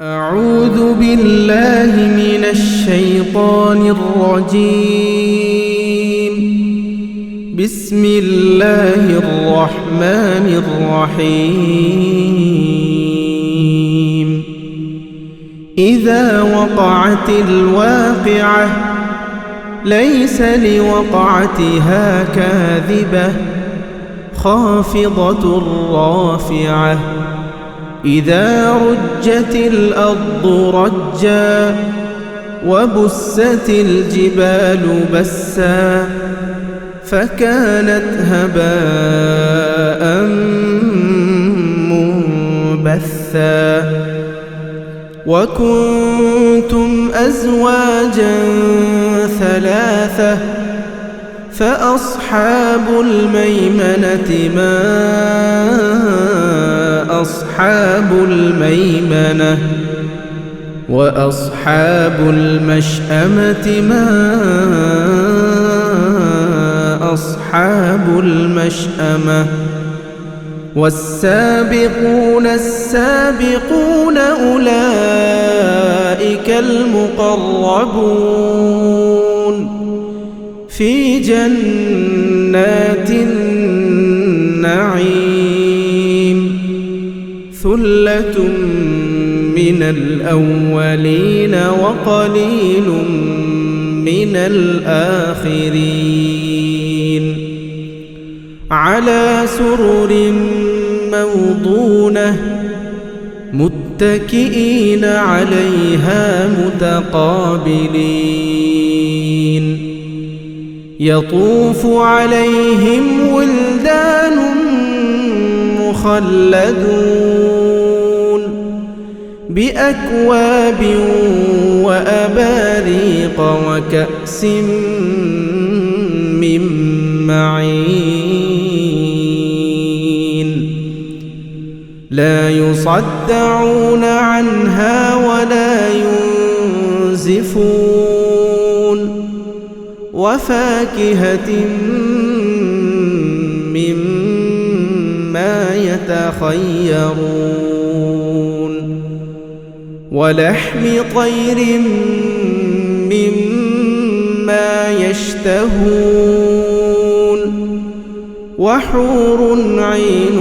أعوذ بالله من الشيطان الرجيم. بسم الله الرحمن الرحيم. إذا وقعت الواقعة ليس لوقعتها كاذبة خافضة رافعة. إذا رجت الأرض رجا وبست الجبال بسا فكانت هباء منبثا. وكنتم أزواجا ثلاثة فأصحاب الميمنة ما أصحاب الميمنة وأصحاب المشأمة ما أصحاب المشأمة. والسابقون السابقون أولئك المقربون في جنات النعيم. ثلة من الأولين وقليل من الآخرين. على سرر موضونة متكئين عليها متقابلين. يطوف عليهم ولدان مخلدون بأكواب وأباريق وكأس من معين. لا يصدعون عنها ولا ينزفون. وفاكهة مما يتخيرون. ولحم طير مما يشتهون. وحور عين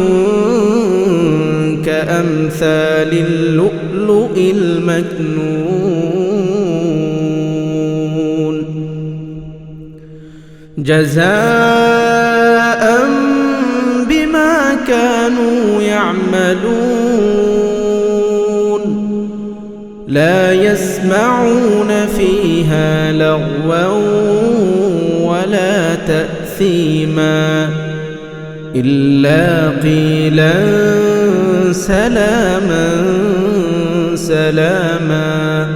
كأمثال اللؤلؤ المكنون جزاء بما كانوا يعملون. لا يسمعون فيها لغوا ولا تأثيما إلا قيلا سلاما سلاما.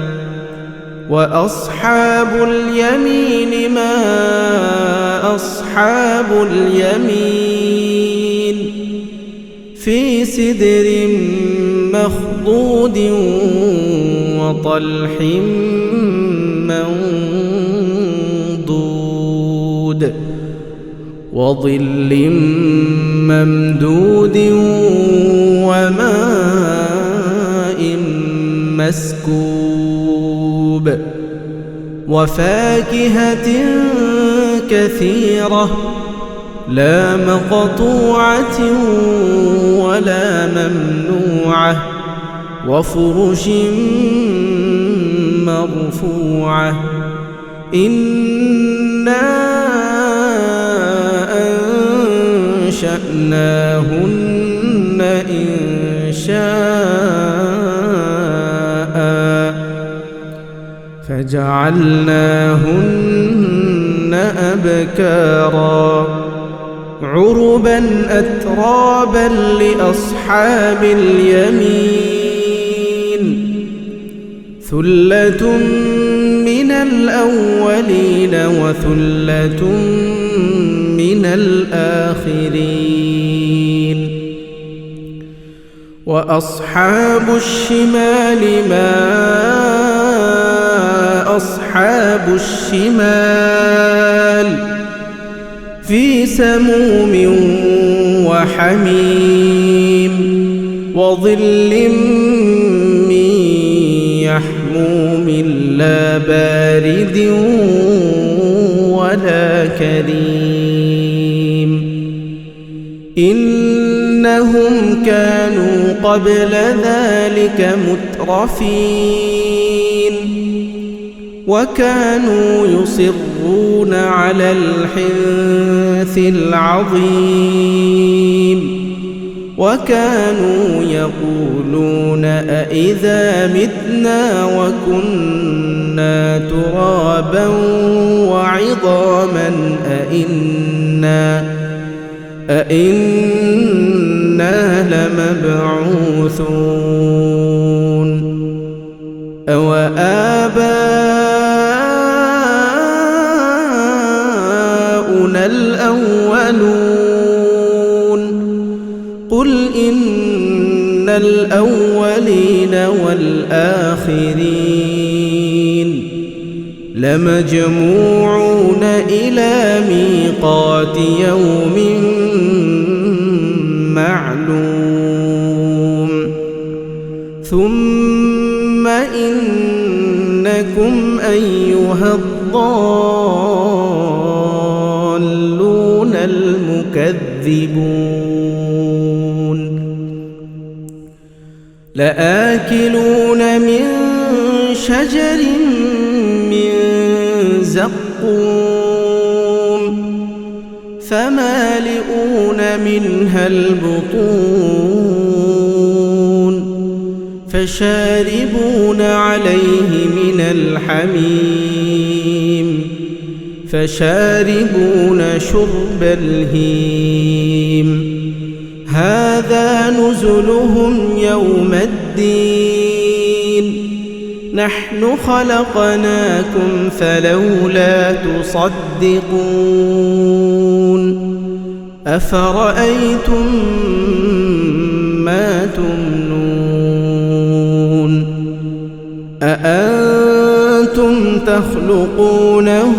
وأصحاب اليمين ما أصحاب اليمين. في سدر مخضود وطلح منضود وظل ممدود وماء مسكوب. وفاكهة كثيرة لا مقطوعة ولا ممنوعة. وفرش مرفوعة. إنا أنشأناهن إنشاء فجعلناهن أبكارا عربا أترابا لأصحاب اليمين. ثلة من الأولين وثلة من الآخرين. وأصحاب الشمال ما أصحاب الشمال. في سموم وحميم وظل من مسموم لا بارد ولا كريم إنهم كانوا قبل ذلك مترفين وكانوا يصرون على الحنث العظيم وكانوا يقولون أإذا متنا وكنا ترابا وعظاما أإنا لمبعوثون أوآباؤنا الأولون قل إن الأولين والآخرين لمجموعون إلى ميقات يوم معلوم ثم إنكم أيها الضالون المكذبون لآكلون من شجر من زقوم فمالئون منها البطون فشاربون عليه من الحميم فشاربون شرب الهيم هذا نزلهم يوم الدين نحن خلقناكم فلولا تصدقون أفرأيتم ما تمنون أأنتم تخلقونه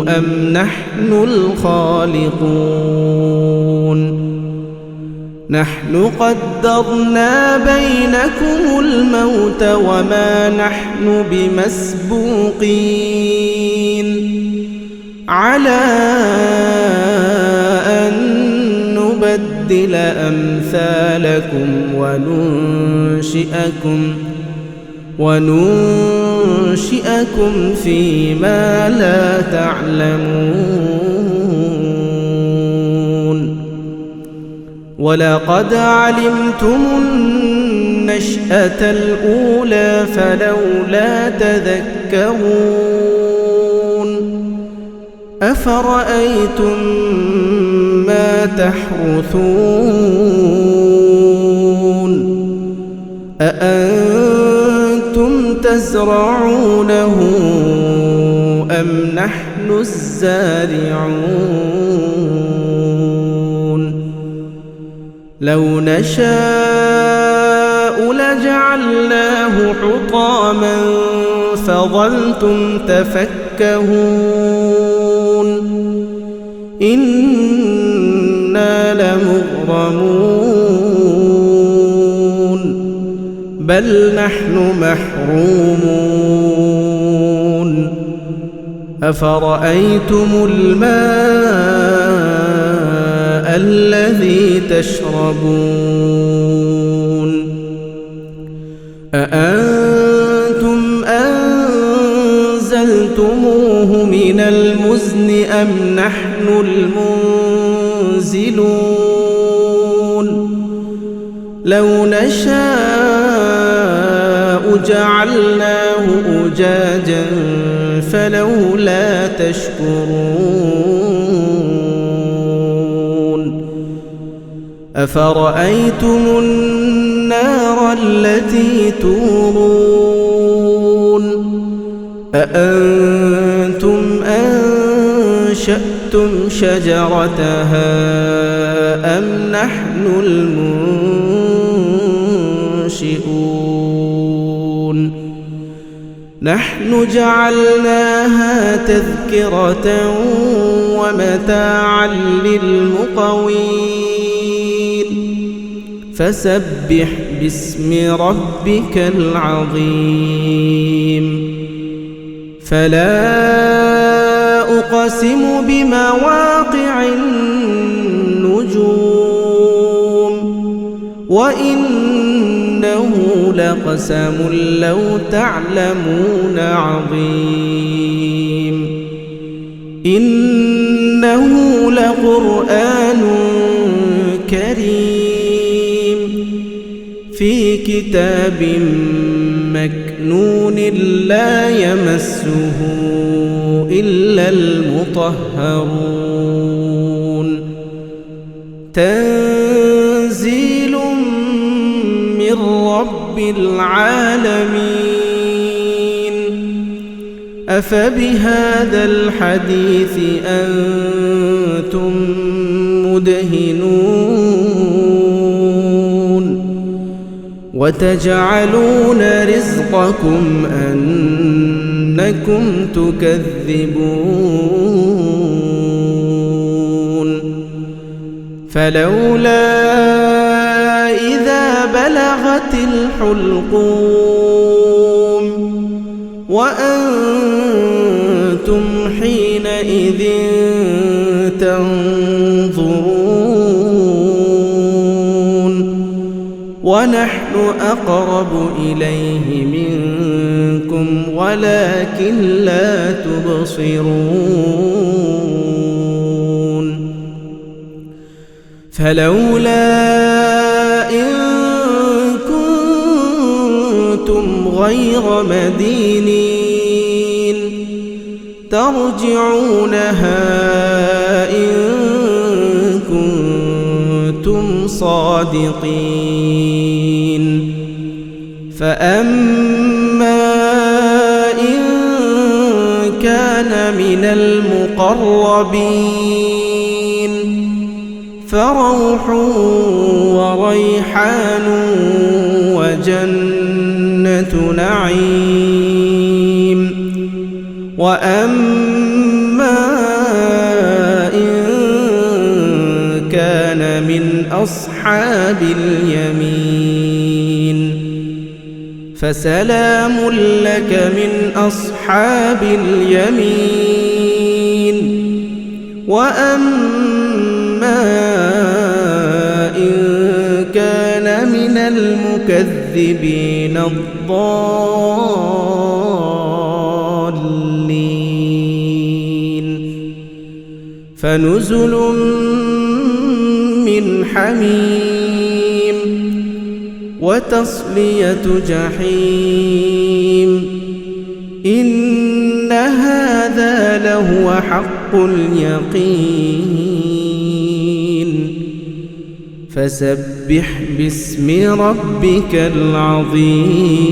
أم نحن الخالقون نحن قدرنا بينكم الموت وما نحن بمسبوقين على أن نبدل أمثالكم وننشئكم فيما لا تعلمون ولقد علمتم النشأة الأولى فلولا تذكرون أفرأيتم ما تحرثون أأنتم تزرعونه أم نحن الزارعون لو نشاء لجعلناه حطاما فظلتم تفكهون إنا لمغرمون بل نحن محرومون أفرأيتم الماء الذي تشربون أأنتم أنزلتموه من المزن أم نحن المنزلون لو نشاء جعلناه أجاجا فلولا تشكرون أفرأيتم النار التي تورون أأنتم أنشأتم شجرتها أم نحن المنشئون نحن جعلناها تذكرة ومتاعا للمقوين فسبح باسم ربك العظيم فلا أقسم بمواقع النجوم وإنه لقسم لو تعلمون عظيم إنه لقرآن كريم في كتاب مكنون لا يمسه إلا المطهرون تنزيل من رب العالمين أفبهذا الحديث أنتم مدهنون وتجعلون رزقكم أنكم تكذبون فلولا إذا بلغت الحلقوم وأنتم حينئذ تنظرون ونحن أقرب إليه منكم ولكن لا تبصرون فلولا إن كنتم غير مدينين ترجعونها إن كنتم صادقين فأما إن كان من المقربين فروح وريحان وجنة نعيم وأما إن كان من أصحاب اليمين فسلام لك من أصحاب اليمين وأما إن كان من المكذبين الضالين فنزل من حميم وتصلية جحيم إن هذا لهو حق اليقين فسبح باسم ربك العظيم.